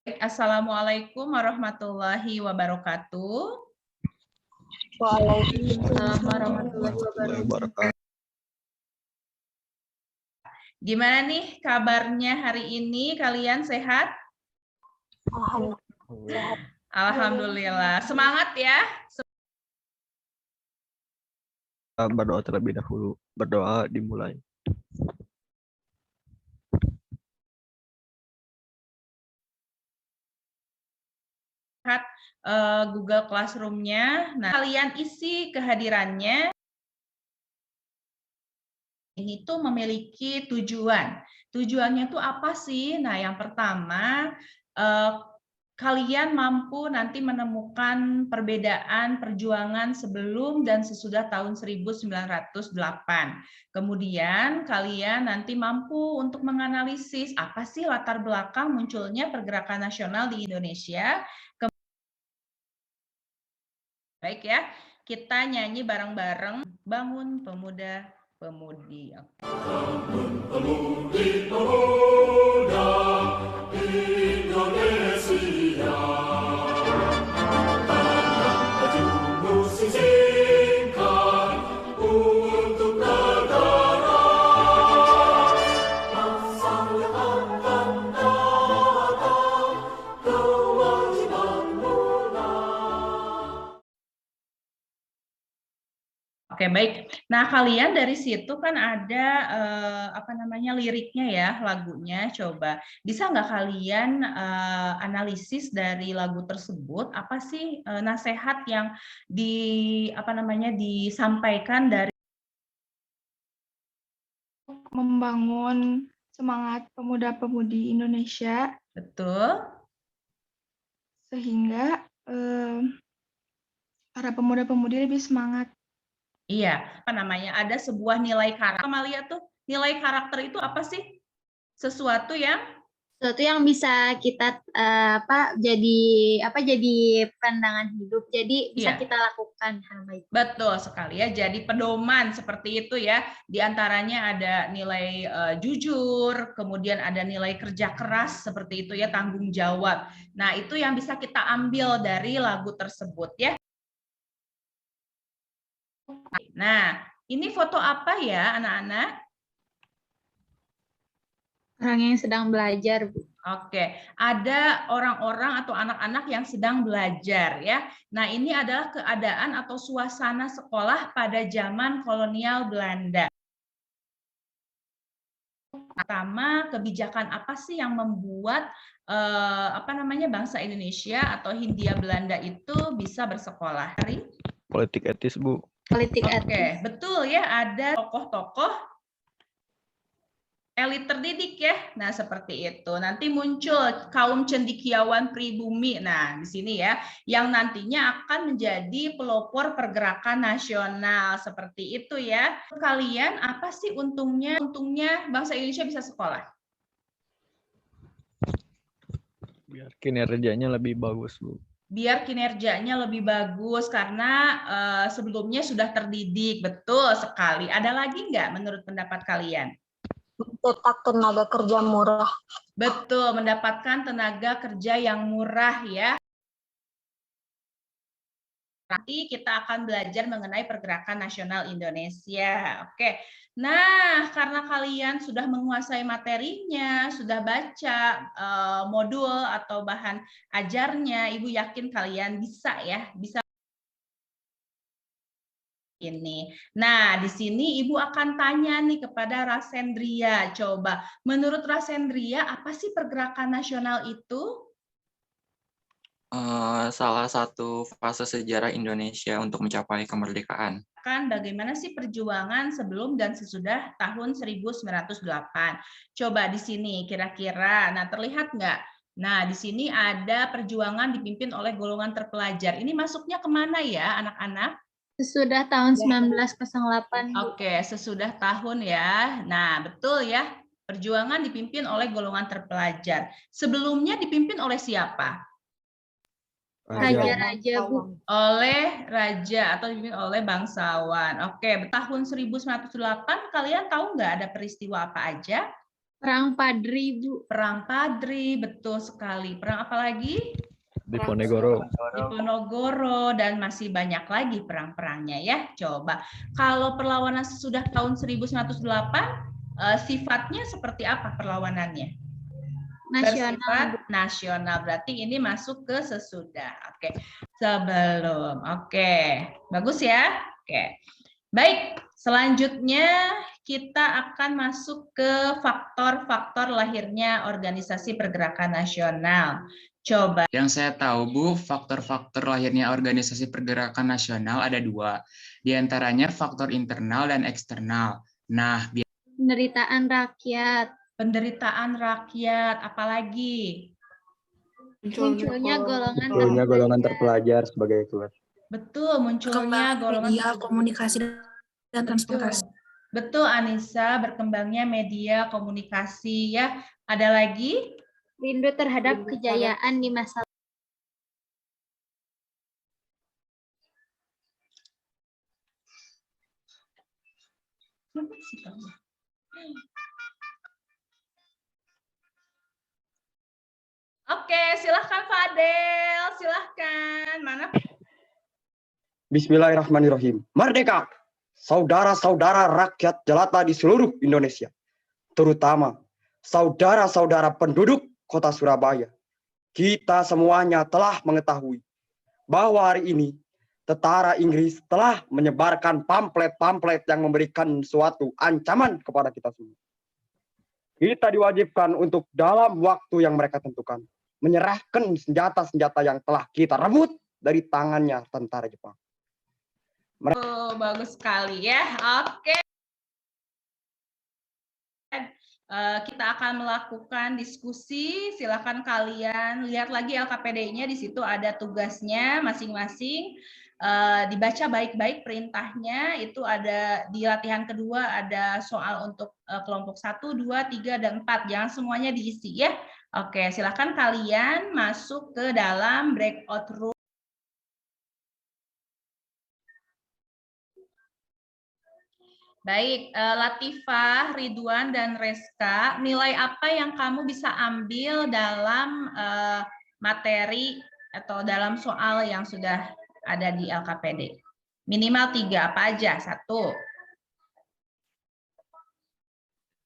Assalamualaikum warahmatullahi wabarakatuh. Waalaikumsalam warahmatullahi wabarakatuh. Gimana nih kabarnya hari ini? Kalian sehat? Alhamdulillah. Alhamdulillah. Semangat ya. Berdoa terlebih dahulu. Berdoa dimulai. Google Classroom-nya. Nah, kalian isi kehadirannya. Ini tuh memiliki tujuan. Tujuannya tuh apa sih? Nah, yang pertama, kalian mampu nanti menemukan perbedaan perjuangan sebelum dan sesudah tahun 1908. Kemudian kalian nanti mampu untuk menganalisis apa sih latar belakang munculnya pergerakan nasional di Indonesia. Baik ya, kita nyanyi bareng-bareng, Bangun Pemuda Pemudi. Bangun pemuda Indonesia, tanah bajumu sisingkan untuk negara, masa yang akan datang, kewajibanmu lah. Oke, baik. Nah, kalian dari situ kan ada liriknya ya, lagunya. Coba bisa nggak kalian analisis dari lagu tersebut? Apa sih nasihat yang disampaikan dari Membangun semangat pemuda-pemudi Indonesia, betul? sehingga para pemuda-pemudi lebih semangat. Iya, ada sebuah nilai karakter. Amalia tuh, nilai karakter itu apa sih? Sesuatu yang bisa kita jadi pandangan hidup, jadi bisa Iya. kita lakukan hal baik. Betul sekali ya, jadi pedoman seperti itu ya. Di antaranya ada nilai jujur, kemudian ada nilai kerja keras seperti itu ya, tanggung jawab. Nah, itu yang bisa kita ambil dari lagu tersebut ya. Nah, ini foto apa ya, anak-anak? Orang yang sedang belajar, Bu. Oke, ada orang-orang atau anak-anak yang sedang belajar ya. Nah, ini adalah keadaan atau suasana sekolah pada zaman kolonial Belanda. Pertama, kebijakan apa sih yang membuat bangsa Indonesia atau Hindia Belanda itu bisa bersekolah? Politik etis, Bu. Politik etis. Oke, betul ya, ada tokoh-tokoh elit terdidik ya. Nah, seperti itu. Nanti muncul kaum cendekiawan pribumi. Nah, di sini ya, yang nantinya akan menjadi pelopor pergerakan nasional seperti itu ya. Kalian apa sih untungnya bangsa Indonesia bisa sekolah? Biar kinerjanya lebih bagus, Bu. Biar kinerjanya lebih bagus karena sebelumnya sudah terdidik. Betul sekali. Ada lagi nggak menurut pendapat kalian? Mencetak tenaga kerja murah. Betul, mendapatkan tenaga kerja yang murah ya. Nanti kita akan belajar mengenai pergerakan nasional Indonesia. Oke. Nah, karena kalian sudah menguasai materinya, sudah baca modul atau bahan ajarnya, Ibu yakin kalian bisa ini. Nah, di sini Ibu akan tanya nih kepada Rasendria. Coba, menurut Rasendria, apa sih pergerakan nasional itu? Salah satu fase sejarah Indonesia untuk mencapai kemerdekaan. Bagaimana sih perjuangan sebelum dan sesudah tahun 1908? Coba di sini kira-kira, nah terlihat nggak? Nah, di sini ada perjuangan dipimpin oleh golongan terpelajar. Ini masuknya kemana ya, anak-anak? Sesudah tahun 1908. Oke, sesudah tahun ya. Nah, betul ya. Perjuangan dipimpin oleh golongan terpelajar. Sebelumnya dipimpin oleh siapa? Raja-raja, Bu. Oleh raja atau dipimpin oleh bangsawan. Oke, tahun 1908 kalian tahu nggak ada peristiwa apa aja? Perang Padri, Bu. Perang Padri, betul sekali. Perang apa lagi? Diponegoro. Diponegoro, dan masih banyak lagi perang-perangnya ya. Coba, kalau perlawanan sesudah tahun 1908, sifatnya seperti apa perlawanannya? Nasional. Bersifat nasional, berarti ini masuk ke sesudah. Oke, sebelum. Oke, bagus ya. Oke, baik. Selanjutnya kita akan masuk ke faktor-faktor lahirnya organisasi pergerakan nasional. Coba. Yang saya tahu, Bu, faktor-faktor lahirnya organisasi pergerakan nasional ada 2. Di antaranya faktor internal dan eksternal. Nah, Penderitaan rakyat. Penderitaan rakyat, apalagi? Munculnya golongan terpelajar sebagai kelas. Betul, munculnya golongan media, komunikasi, dan transportasi. Betul, Anissa, berkembangnya media komunikasi ya. Ada lagi? Rindu terhadap kejayaan di masa Oke, silahkan Fadel, silahkan. Mana? Bismillahirrahmanirrahim. Merdeka! Saudara-saudara rakyat jelata di seluruh Indonesia, terutama saudara-saudara penduduk kota Surabaya. Kita semuanya telah mengetahui bahwa hari ini tentara Inggris telah menyebarkan pamflet-pamflet yang memberikan suatu ancaman kepada kita semua. Kita diwajibkan untuk dalam waktu yang mereka tentukan menyerahkan senjata-senjata yang telah kita rebut dari tangannya tentara Jepang. Oh, bagus sekali ya. Oke. Kita akan melakukan diskusi. Silakan kalian lihat lagi LKPD-nya, di situ ada tugasnya masing-masing. Dibaca baik-baik perintahnya. Itu ada di latihan kedua, ada soal untuk kelompok 1, 2, 3, dan 4. Jangan semuanya diisi ya. Oke, silakan kalian masuk ke dalam breakout room. Baik, Latifah, Ridwan, dan Reska, nilai apa yang kamu bisa ambil dalam materi atau dalam soal yang sudah ada di LKPD? Minimal 3, apa aja? 1.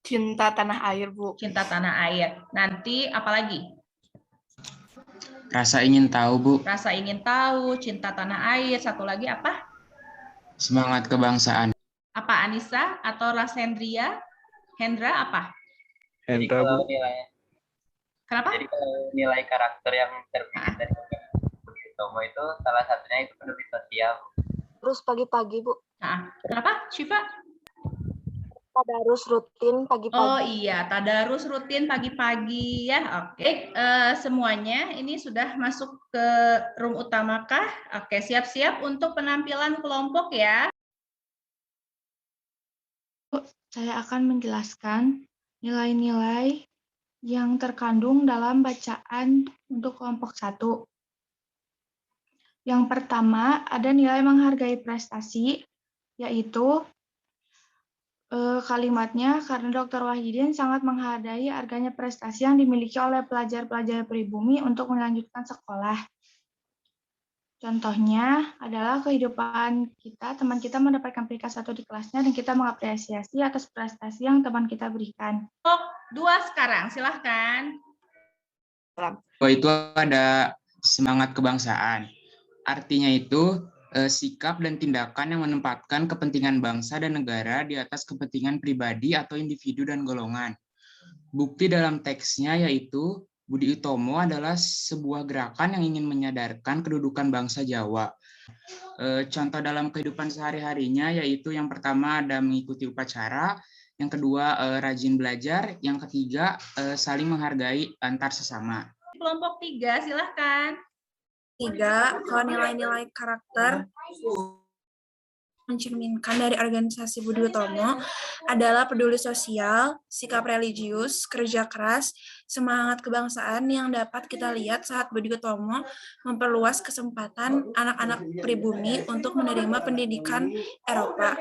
Cinta tanah air, Bu. Cinta tanah air. Nanti apa lagi? rasa ingin tahu, Bu. Rasa ingin tahu, cinta tanah air. 1 lagi apa? Semangat kebangsaan. Apa, Anissa atau Rasendria? Hendra apa? Hendra, Bu. Kenapa? Jadi kalau nilai karakter yang terpilih dari Budi Utomo itu salah satunya itu peduli sosial. Terus pagi-pagi, Bu. Nah, kenapa, Syifa? Tadarus rutin pagi-pagi. Oh iya, tadarus rutin pagi-pagi ya. Oke, semuanya ini sudah masuk ke room utamakah? Oke, siap-siap untuk penampilan kelompok ya. Saya akan menjelaskan nilai-nilai yang terkandung dalam bacaan untuk kelompok 1. Yang pertama, ada nilai menghargai prestasi, yaitu kalimatnya, karena Dr. Wahidin sangat menghargai harganya prestasi yang dimiliki oleh pelajar-pelajar pribumi untuk melanjutkan sekolah. Contohnya adalah kehidupan kita, teman kita mendapatkan peringkat 1 di kelasnya dan kita mengapresiasi atas prestasi yang teman kita berikan. 2 sekarang, silahkan. Itu ada semangat kebangsaan. Artinya itu sikap dan tindakan yang menempatkan kepentingan bangsa dan negara di atas kepentingan pribadi atau individu dan golongan. Bukti dalam teksnya yaitu Budi Utomo adalah sebuah gerakan yang ingin menyadarkan kedudukan bangsa Jawa. Contoh dalam kehidupan sehari-harinya yaitu yang pertama ada mengikuti upacara, yang kedua rajin belajar, yang ketiga saling menghargai antar sesama. Kelompok 3, silahkan. 3, kalau nilai-nilai karakter mencerminkan dari organisasi Budi Utomo adalah peduli sosial, sikap religius, kerja keras, semangat kebangsaan yang dapat kita lihat saat Budi Utomo memperluas kesempatan anak-anak pribumi untuk menerima pendidikan Eropa.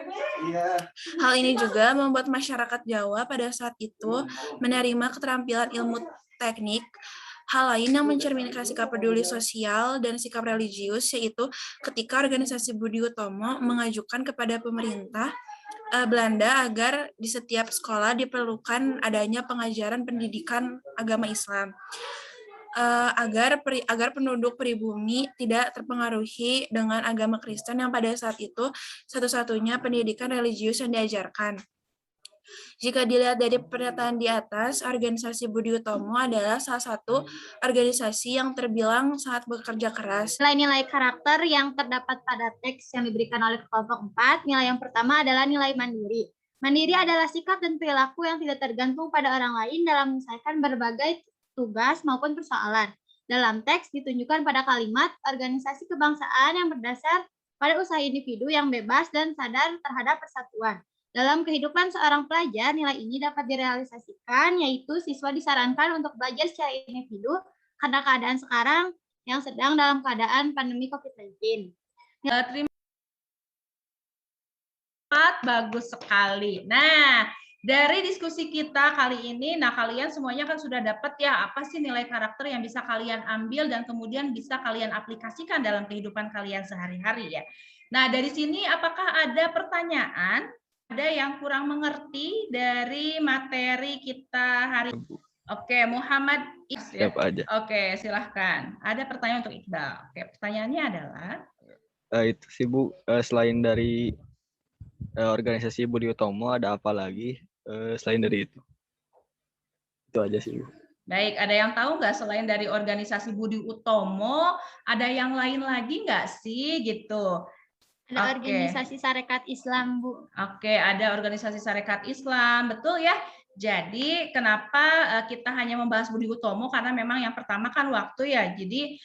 Hal ini juga membuat masyarakat Jawa pada saat itu menerima keterampilan ilmu teknik. Hal lain yang mencerminkan sikap peduli sosial dan sikap religius yaitu ketika organisasi Budi Utomo mengajukan kepada pemerintah Belanda agar di setiap sekolah diperlukan adanya pengajaran pendidikan agama Islam agar penduduk pribumi tidak terpengaruhi dengan agama Kristen yang pada saat itu satu-satunya pendidikan religius yang diajarkan. Jika dilihat dari pernyataan di atas, organisasi Budi Utomo adalah salah satu organisasi yang terbilang sangat bekerja keras. Nilai-nilai karakter yang terdapat pada teks yang diberikan oleh kelompok 4, nilai yang pertama adalah nilai mandiri. Mandiri adalah sikap dan perilaku yang tidak tergantung pada orang lain dalam menyelesaikan berbagai tugas maupun persoalan. Dalam teks ditunjukkan pada kalimat organisasi kebangsaan yang berdasar pada usaha individu yang bebas dan sadar terhadap persatuan. Dalam kehidupan seorang pelajar, nilai ini dapat direalisasikan, yaitu siswa disarankan untuk belajar secara individu karena keadaan sekarang yang sedang dalam keadaan pandemi COVID-19. Terima kasih, bagus sekali. Nah, dari diskusi kita kali ini, kalian semuanya kan sudah dapat ya, apa sih nilai karakter yang bisa kalian ambil dan kemudian bisa kalian aplikasikan dalam kehidupan kalian sehari-hari ya. Nah, dari sini apakah ada pertanyaan? Ada yang kurang mengerti dari materi kita hari ini? Oke, Muhammad Siap aja. Oke, silahkan. Ada pertanyaan untuk Iqbal. Oke, pertanyaannya adalah Itu sih Bu, selain dari organisasi Budi Utomo ada apa lagi selain dari itu? Itu aja sih Bu. baik, ada yang tahu nggak selain dari organisasi Budi Utomo, ada yang lain lagi nggak sih gitu? Ada organisasi Sarekat Islam, Bu. Oke, ada organisasi Sarekat Islam, betul ya. Jadi kenapa kita hanya membahas Budi Utomo, karena memang yang pertama kan waktu ya, jadi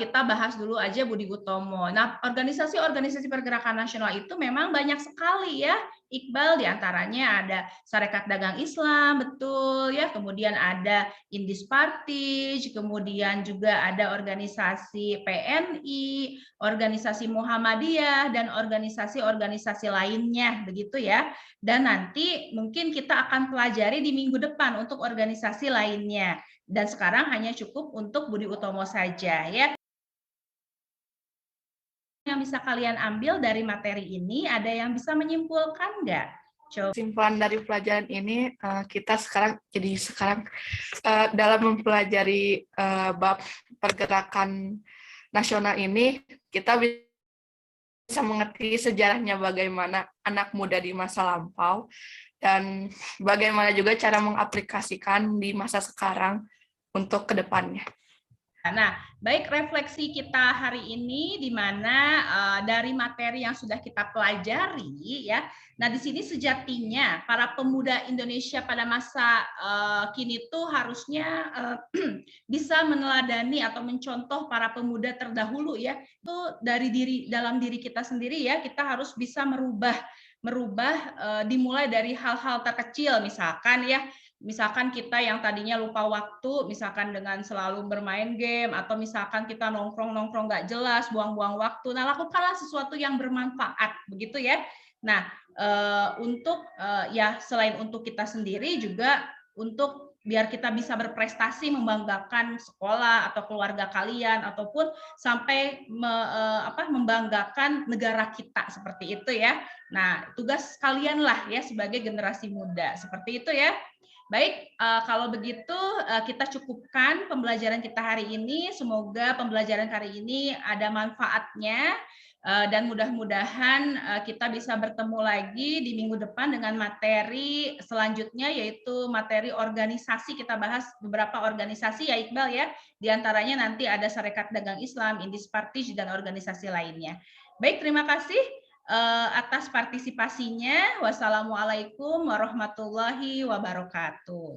kita bahas dulu aja Budi Utomo. Nah, organisasi-organisasi pergerakan nasional itu memang banyak sekali ya, Iqbal, diantaranya ada Sarekat Dagang Islam, betul ya, kemudian ada Indis Partij, kemudian juga ada organisasi PNI, organisasi Muhammadiyah, dan organisasi-organisasi lainnya, begitu ya. Dan nanti mungkin kita akan pelajari di minggu depan untuk organisasi lainnya. Dan sekarang hanya cukup untuk Budi Utomo saja ya. Yang bisa kalian ambil dari materi ini, ada yang bisa menyimpulkan nggak? Kesimpulan dari pelajaran ini, kita sekarang dalam mempelajari bab pergerakan nasional ini, kita bisa mengerti sejarahnya bagaimana anak muda di masa lampau, dan bagaimana juga cara mengaplikasikan di masa sekarang untuk kedepannya. Nah, baik, refleksi kita hari ini di mana dari materi yang sudah kita pelajari ya. Nah, di sini sejatinya para pemuda Indonesia pada masa kini tuh harusnya bisa meneladani atau mencontoh para pemuda terdahulu ya. Itu dari dalam diri kita sendiri ya, kita harus bisa merubah dimulai dari hal-hal terkecil, misalkan kita yang tadinya lupa waktu, misalkan dengan selalu bermain game, atau misalkan kita nongkrong nggak jelas, buang-buang waktu. Nah, lakukanlah sesuatu yang bermanfaat, begitu ya. Nah, ya selain untuk kita sendiri juga untuk biar kita bisa berprestasi membanggakan sekolah atau keluarga kalian, ataupun sampai membanggakan negara kita, seperti itu ya. Nah, tugas kalian lah ya sebagai generasi muda, seperti itu ya. Baik, kalau begitu kita cukupkan pembelajaran kita hari ini. Semoga pembelajaran hari ini ada manfaatnya dan mudah-mudahan kita bisa bertemu lagi di minggu depan dengan materi selanjutnya, yaitu materi organisasi. Kita bahas beberapa organisasi ya Iqbal ya. Di antaranya nanti ada Sarekat Dagang Islam, Indis Partij, dan organisasi lainnya. Baik, terima kasih atas partisipasinya. Wassalamualaikum warahmatullahi wabarakatuh.